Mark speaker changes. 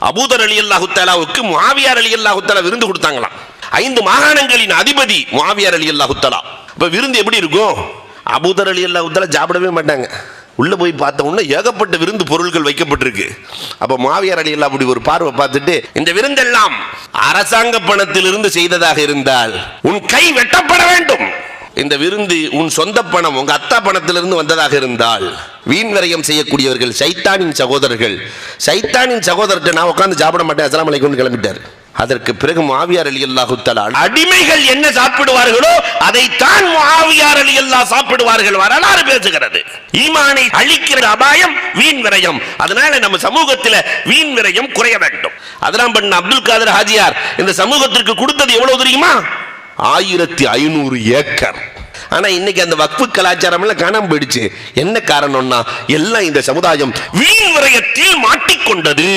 Speaker 1: அபூதர் ரலியல்லாஹு தஆலாவுக்கு முஆவியா ரலியல்லாஹு தஆலா விருந்து கொடுத்தாங்களாம். 5 மாகாணங்களின் அதிபதி முஆவியா ரலியல்லாஹு தஆலா. இப்ப விருந்து எப்படி இருக்கும்? அபூதர் ரலியல்லாஹு தஆலா சாப்பிடவே மாட்டாங்க. உள்ள போய் பார்த்த உடனே ஏகப்பட்ட விருந்து பொருட்கள் வைக்கப்பட்டிருக்கு. அப்ப முஆவியா ரலியல்லாஹு அப்படி ஒரு பார்வை பார்த்துட்டு, இந்த விருந்தெல்லாம் அரசாங்க பணத்திலிருந்து செய்ததாக இருந்தால் உன் கை வெட்டப்பட வேண்டும். இந்த விருந்து உன் சொந்த பணம், உங்க அத்தா பணத்திலிருந்து வந்ததாக இருந்தால் வீண் விரயம் செய்யக்கூடியவர்கள் சைத்தானின் சகோதரர்கள். சைத்தானின் சகோதரர்கிட்ட நான் உட்கார்ந்து சாப்பிட மாட்டேன், அஸ்ஸலாமு அலைக்கும் கிளம்பிட்டார். அதற்கு பிறகு முஆவியா ரலியல்லாஹு தஆலா அடிமைகள் என்ன சாப்பிடுவார்களோ அதைத்தான் முஆவியா ரலியல்லாஹு சாப்பிடுவார்கள். வரலாறு பேசுகிறது. ஈமானை அழிக்கிற அபாயம் வீண் விரயம். அதனால நம்ம சமூகத்தில் வீண் விரயம் குறைய வேண்டும். அதெல்லாம் பண்ண அப்துல் காதர் ஹாஜியார் இந்த சமூகத்திற்கு கொடுத்தது எவ்வளவு தெரியுமா? 1500 ஏக்கர். ஆனா இன்னைக்கு அந்த வக்ஃபு கலாச்சாரம் எல்லாம் காணாம போயிடுச்சு. என்ன காரணம்னா எல்லாம் இந்த சமுதாயம் வீண் விரயத்தில் மாட்டிக்கொண்டது.